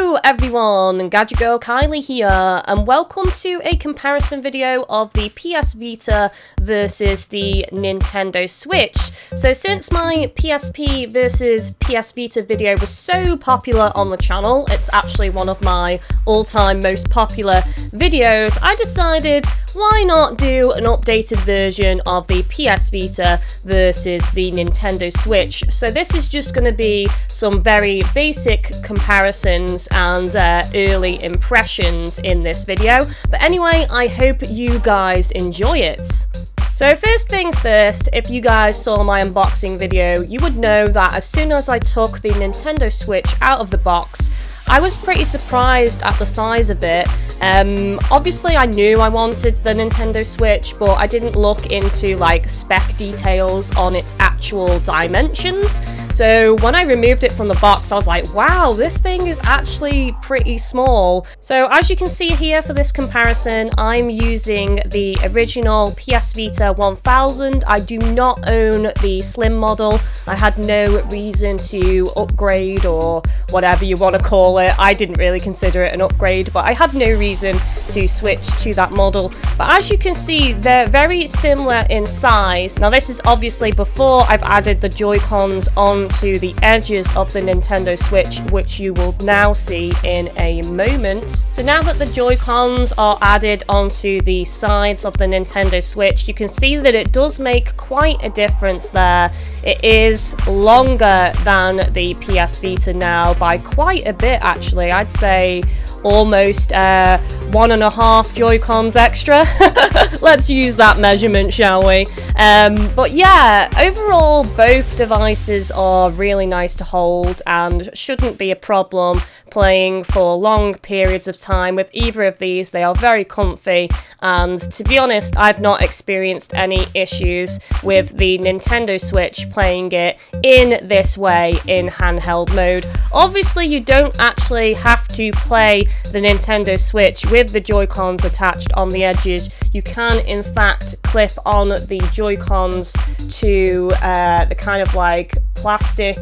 Hello everyone, GadgetGirlKylie here, and welcome to a comparison video of the PS Vita versus the Nintendo Switch. So since my PSP versus PS Vita video was so popular on the channel, it's actually one of my all-time most popular videos, I decided why not do an updated version of the PS Vita versus the Nintendo Switch. So this is just going to be some very basic comparisons and early impressions in this video. But anyway, I hope you guys enjoy it. So first things first, if you guys saw my unboxing video, you would know that as soon as I took the Nintendo Switch out of the box, I was pretty surprised at the size of it. Obviously I knew I wanted the Nintendo Switch, but I didn't look into like spec details on its actual dimensions. So when I removed it from the box, I was like, wow, this thing is actually pretty small. So as you can see here for this comparison, I'm using the original PS Vita 1000. I do not own the slim model. I had no reason to upgrade or whatever you want to call it. I didn't really consider it an upgrade, but I had no reason to switch to that model. But as you can see, they're very similar in size. Now this is obviously before I've added the Joy-Cons onto the edges of the Nintendo Switch, which you will now see in a moment. So now that the Joy-Cons are added onto the sides of the Nintendo Switch, you can see that it does make quite a difference there. It is longer than the PS Vita now by quite a bit actually. I'd say almost 1.5 Joy-Cons extra. Let's use that measurement, shall we? But yeah, overall both devices are really nice to hold and shouldn't be a problem playing for long periods of time with either of these. They are very comfy, and to be honest, I've not experienced any issues with the Nintendo Switch playing it in this way in handheld mode. Obviously you don't actually have to play the Nintendo Switch with the Joy-Cons attached on the edges. You can in fact clip on the Joy-Cons to the kind of like plastic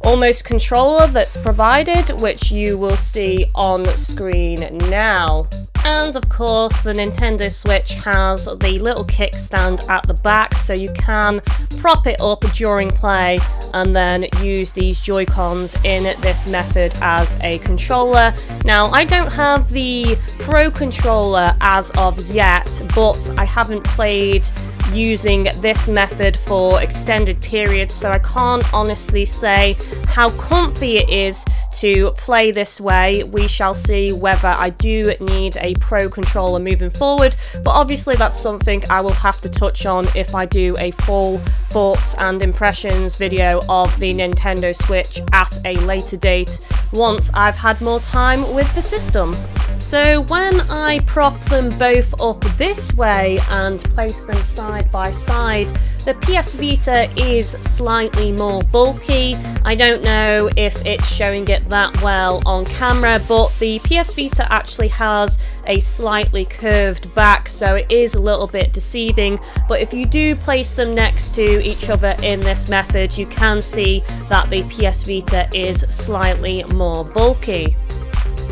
almost controller that's provided, which you will see on screen now. And of course the Nintendo Switch has the little kickstand at the back, so you can prop it up during play and then use these Joy-Cons in this method as a controller. Now I don't have the Pro controller as of yet, but I haven't played using this method for extended periods, so I can't honestly say how comfy it is to play this way. We shall see whether I do need a Pro controller moving forward, but obviously that's something I will have to touch on if I do a full thoughts and impressions video of the Nintendo Switch at a later date once I've had more time with the system. So when I prop them both up this way and place them side by side, the PS Vita is slightly more bulky. I don't know if it's showing it that well on camera, but the PS Vita actually has a slightly curved back, so it is a little bit deceiving. But if you do place them next to each other in this method, you can see that the PS Vita is slightly more bulky.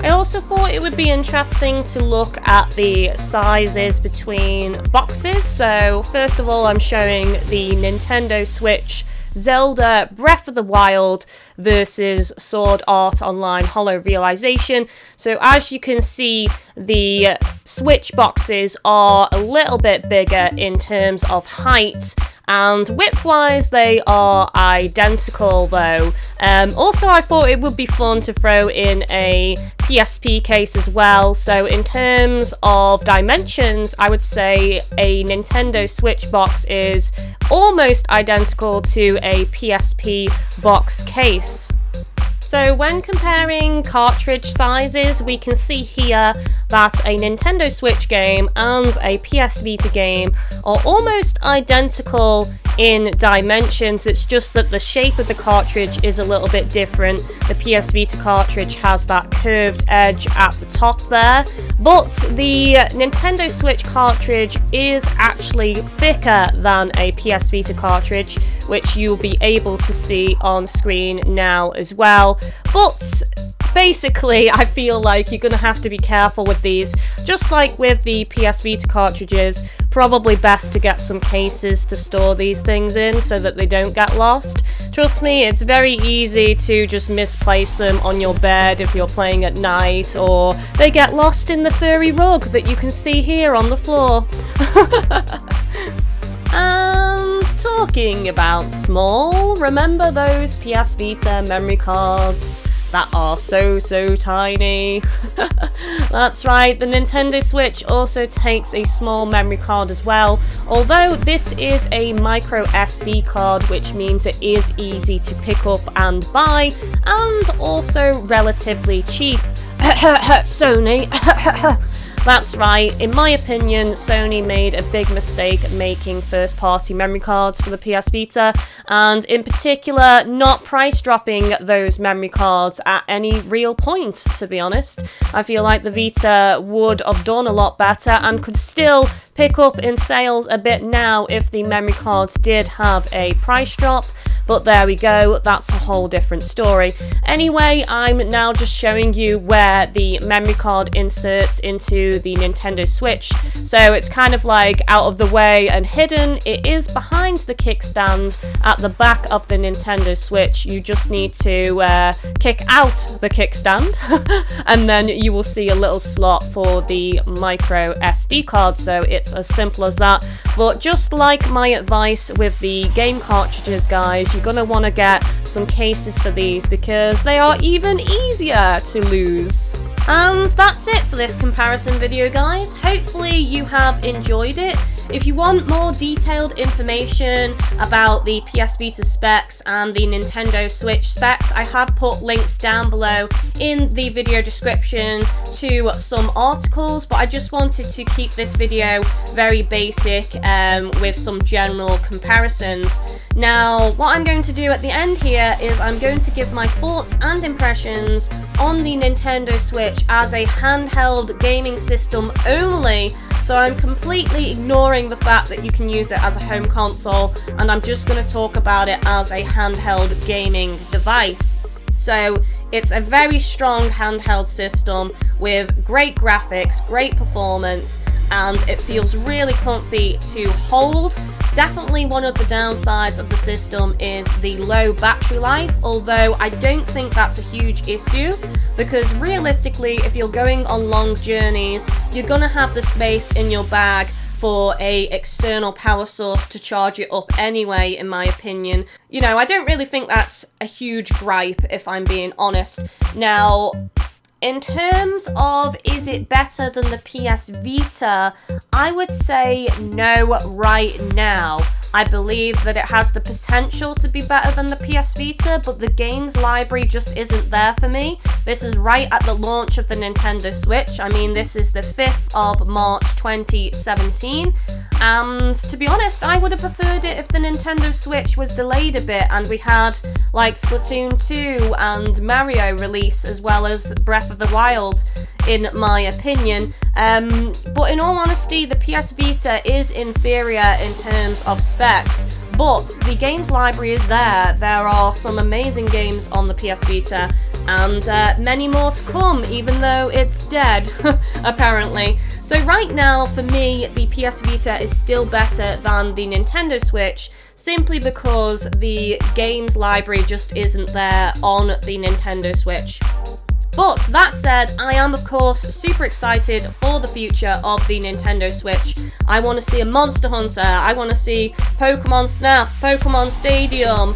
I also thought it would be interesting to look at the sizes between boxes. So first of all, I'm showing the Nintendo Switch Zelda Breath of the Wild versus Sword Art Online Hollow Realization. So as you can see, the Switch boxes are a little bit bigger in terms of height, and width-wise they are identical though. Also I thought it would be fun to throw in a PSP case as well, so in terms of dimensions I would say a Nintendo Switch box is almost identical to a PSP box case. So when comparing cartridge sizes, we can see here that a Nintendo Switch game and a PS Vita game are almost identical in dimensions. It's just that the shape of the cartridge is a little bit different. The PS Vita cartridge has that curved edge at the top there, but the Nintendo Switch cartridge is actually thicker than a PS Vita cartridge, which you'll be able to see on screen now as well. But basically, I feel like you're gonna have to be careful with these. Just like with the PS Vita cartridges, probably best to get some cases to store these things in so that they don't get lost. Trust me, it's very easy to just misplace them on your bed if you're playing at night, or they get lost in the furry rug that you can see here on the floor. And talking about small, remember those PS Vita memory cards that are so tiny? That's right, the Nintendo Switch also takes a small memory card as well, although this is a micro SD card, which means it is easy to pick up and buy, and also relatively cheap. Sony. That's right, in my opinion, Sony made a big mistake making first-party memory cards for the PS Vita, and in particular, not price dropping those memory cards at any real point, to be honest. I feel like the Vita would have done a lot better and could still pick up in sales a bit now if the memory cards did have a price drop. But there we go, that's a whole different story. Anyway, I'm now just showing you where the memory card inserts into the Nintendo Switch. So it's kind of like out of the way and hidden. It is behind the kickstand at the back of the Nintendo Switch. You just need to kick out the kickstand and then you will see a little slot for the micro SD card. So it's as simple as that. But just like my advice with the game cartridges, guys, you're going to want to get some cases for these because they are even easier to lose. And that's it for this comparison video, guys. Hopefully you have enjoyed it. If you want more detailed information about the PS Vita specs and the Nintendo Switch specs, I have put links down below in the video description to some articles, but I just wanted to keep this video very basic with some general comparisons. Now, what I'm going to do at the end here is I'm going to give my thoughts and impressions on the Nintendo Switch as a handheld gaming system only. So I'm completely ignoring the fact that you can use it as a home console, and I'm just going to talk about it as a handheld gaming device. So it's a very strong handheld system with great graphics, great performance, and it feels really comfy to hold. Definitely one of the downsides of the system is the low battery life, although I don't think that's a huge issue because realistically, if you're going on long journeys, you're gonna have the space in your bag for a external power source to charge it up anyway, in my opinion. You know, I don't really think that's a huge gripe, if I'm being honest. Now, in terms of is it better than the PS Vita, I would say no right now. I believe that it has the potential to be better than the PS Vita, but the games library just isn't there for me. This is right at the launch of the Nintendo Switch. I mean, this is the 5th of March 2017. And to be honest, I would have preferred it if the Nintendo Switch was delayed a bit and we had like Splatoon 2 and Mario release as well as Breath of the Wild, in my opinion. But in all honesty, the PS Vita is inferior in terms of specs, but the games library is there. There are some amazing games on the PS Vita and many more to come, even though it's dead, apparently. So right now, for me, the PS Vita is still better than the Nintendo Switch, simply because the games library just isn't there on the Nintendo Switch. But that said, I am of course super excited for the future of the Nintendo Switch. I want to see a Monster Hunter, I want to see Pokemon Snap, Pokemon Stadium,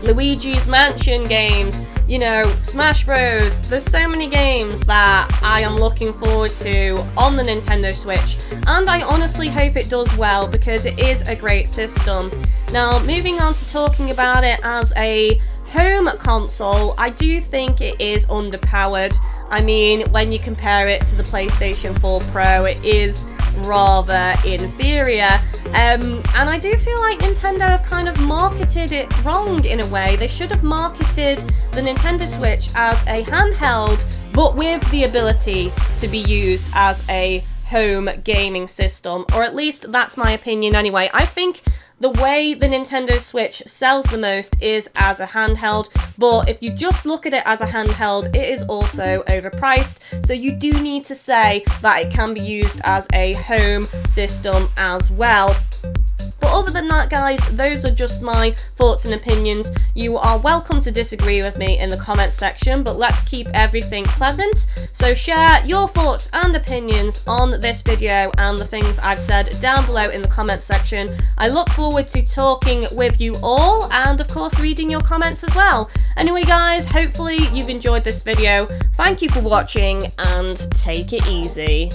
Luigi's Mansion games, you know, Smash Bros. There's so many games that I am looking forward to on the Nintendo Switch, and I honestly hope it does well because it is a great system. Now, moving on to talking about it as a home console, I do think it is underpowered. I mean, when you compare it to the PlayStation 4 Pro, it is rather inferior. And I do feel like Nintendo have kind of marketed it wrong in a way. They should have marketed the Nintendo Switch as a handheld, but with the ability to be used as a home gaming system, or at least that's my opinion anyway. I think the way the Nintendo Switch sells the most is as a handheld, but if you just look at it as a handheld, it is also overpriced, so you do need to say that it can be used as a home system as well. But other than that, guys, those are just my thoughts and opinions. You are welcome to disagree with me in the comments section, but let's keep everything pleasant. So share your thoughts and opinions on this video and the things I've said down below in the comments section. I look forward to talking with you all and, of course, reading your comments as well. Anyway, guys, hopefully you've enjoyed this video. Thank you for watching and take it easy.